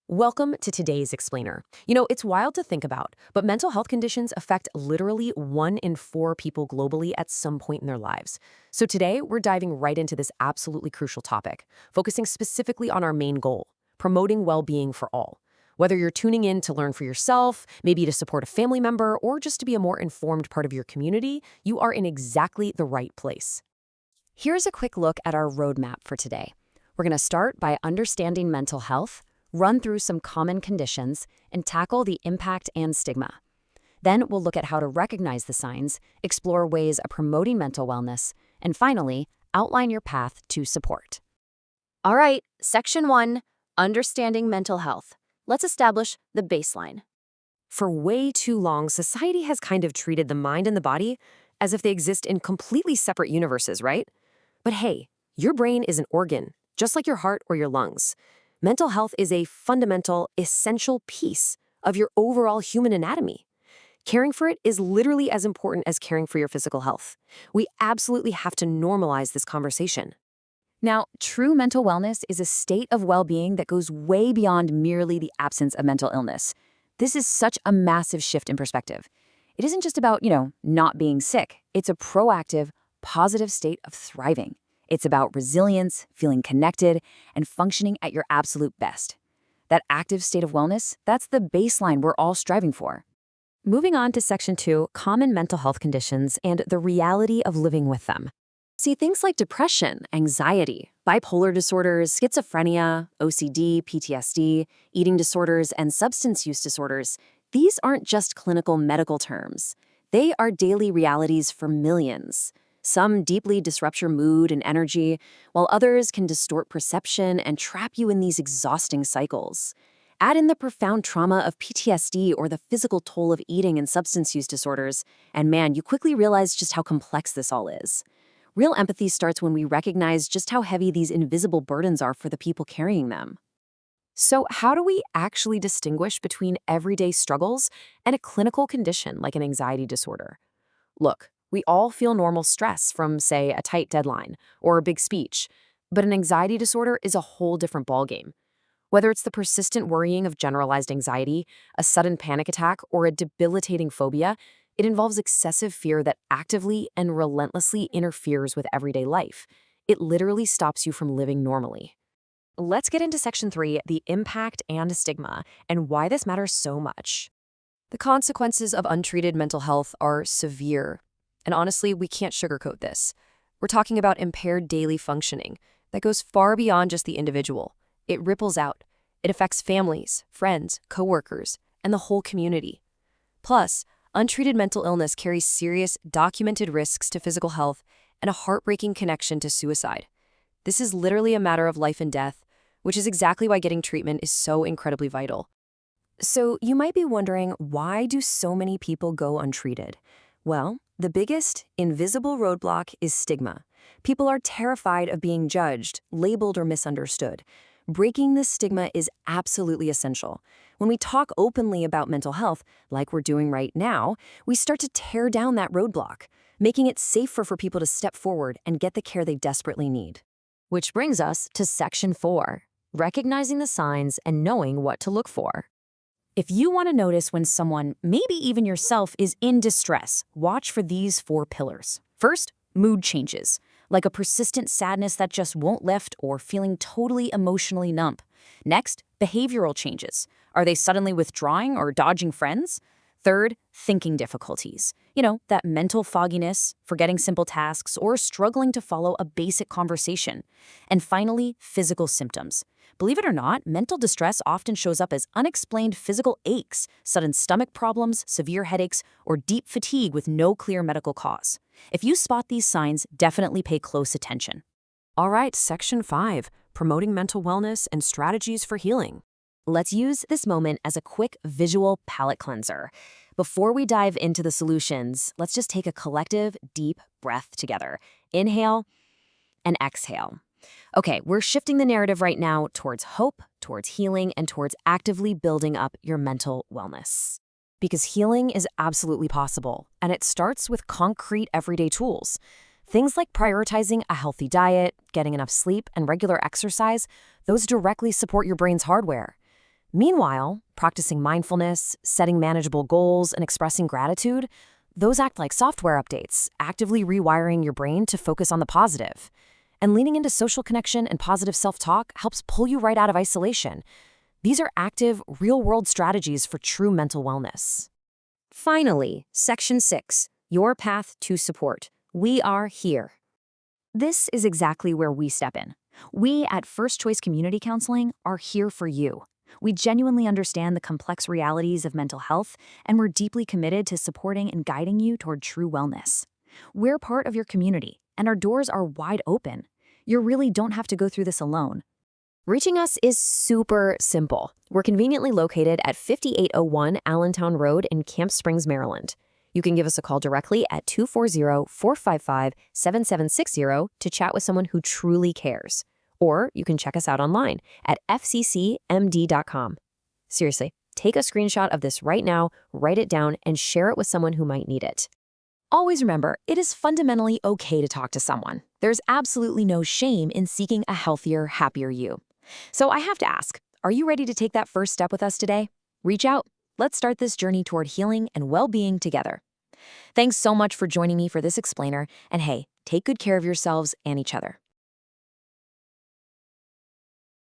Welcome to today's Explainer. It's wild to think about, but mental health conditions affect literally 1 in 4 people globally at some point in their lives. So today, we're diving right into this absolutely crucial topic, focusing specifically on our main goal, promoting well-being for all. Whether you're tuning in to learn for yourself, maybe to support a family member, or just to be a more informed part of your community, you are in exactly the right place. Here's a quick look at our roadmap for today. We're going to start by understanding mental health, run through some common conditions, and tackle the impact and stigma. Then we'll look at how to recognize the signs, explore ways of promoting mental wellness, and finally, outline your path to support. All right, Section 1, Understanding Mental Health. Let's establish the baseline. For way too long, society has kind of treated the mind and the body as if they exist in completely separate universes, right? But hey, your brain is an organ, just like your heart or your lungs. Mental health is a fundamental, essential piece of your overall human anatomy. Caring for it is literally as important as caring for your physical health. We absolutely have to normalize this conversation. Now, true mental wellness is a state of well-being that goes way beyond merely the absence of mental illness. This is such a massive shift in perspective. It isn't just about, not being sick. It's a proactive, positive state of thriving. It's about resilience, feeling connected, and functioning at your absolute best. That active state of wellness, that's the baseline we're all striving for. Moving on to Section 2, Common Mental Health Conditions and the Reality of Living with Them. See, things like depression, anxiety, bipolar disorders, schizophrenia, OCD, PTSD, eating disorders, and substance use disorders, these aren't just clinical medical terms. They are daily realities for millions. Some deeply disrupt your mood and energy, while others can distort perception and trap you in these exhausting cycles. Add in the profound trauma of PTSD or the physical toll of eating and substance use disorders, and man, you quickly realize just how complex this all is. Real empathy starts when we recognize just how heavy these invisible burdens are for the people carrying them. So how do we actually distinguish between everyday struggles and a clinical condition like an anxiety disorder? Look, we all feel normal stress from, say, a tight deadline or a big speech, but an anxiety disorder is a whole different ballgame. Whether it's the persistent worrying of generalized anxiety, a sudden panic attack, or a debilitating phobia, it involves excessive fear that actively and relentlessly interferes with everyday life. It literally stops you from living normally. Let's get into Section 3, the impact and stigma, and why this matters so much. The consequences of untreated mental health are severe. And honestly, we can't sugarcoat this. We're talking about impaired daily functioning that goes far beyond just the individual. It ripples out. It affects families, friends, coworkers, and the whole community. Plus, untreated mental illness carries serious, documented risks to physical health and a heartbreaking connection to suicide. This is literally a matter of life and death, which is exactly why getting treatment is so incredibly vital. So you might be wondering, why do so many people go untreated? Well, the biggest, invisible roadblock is stigma. People are terrified of being judged, labeled, or misunderstood. Breaking this stigma is absolutely essential. When we talk openly about mental health, like we're doing right now, we start to tear down that roadblock, making it safer for people to step forward and get the care they desperately need. Which brings us to Section 4, recognizing the signs and knowing what to look for. If you want to notice when someone, maybe even yourself, is in distress, watch for these 4 pillars. First, mood changes, like a persistent sadness that just won't lift or feeling totally emotionally numb. Next, behavioral changes. Are they suddenly withdrawing or dodging friends? Third, thinking difficulties. That mental fogginess, forgetting simple tasks, or struggling to follow a basic conversation. And finally, physical symptoms. Believe it or not, mental distress often shows up as unexplained physical aches, sudden stomach problems, severe headaches, or deep fatigue with no clear medical cause. If you spot these signs, definitely pay close attention. All right, Section 5, Promoting Mental Wellness and Strategies for Healing. Let's use this moment as a quick visual palate cleanser. Before we dive into the solutions, let's just take a collective, deep breath together. Inhale and exhale. Okay, we're shifting the narrative right now towards hope, towards healing, and towards actively building up your mental wellness. Because healing is absolutely possible, and it starts with concrete everyday tools. Things like prioritizing a healthy diet, getting enough sleep, and regular exercise, those directly support your brain's hardware. Meanwhile, practicing mindfulness, setting manageable goals, and expressing gratitude, those act like software updates, actively rewiring your brain to focus on the positive. And leaning into social connection and positive self-talk helps pull you right out of isolation. These are active, real-world strategies for true mental wellness. Finally, Section 6, Your Path to Support. We are here. This is exactly where we step in. We at First Choice Community Counseling are here for you. We genuinely understand the complex realities of mental health, and we're deeply committed to supporting and guiding you toward true wellness. We're part of your community, and our doors are wide open. You really don't have to go through this alone. Reaching us is super simple. We're conveniently located at 5801 Allentown Road in Camp Springs, Maryland. You can give us a call directly at 240-455-7760 to chat with someone who truly cares. Or you can check us out online at fccmd.com. Seriously, take a screenshot of this right now, write it down, and share it with someone who might need it. Always remember, it is fundamentally okay to talk to someone. There's absolutely no shame in seeking a healthier, happier you. So I have to ask, are you ready to take that first step with us today? Reach out. Let's start this journey toward healing and well-being together. Thanks so much for joining me for this explainer, and hey, take good care of yourselves and each other.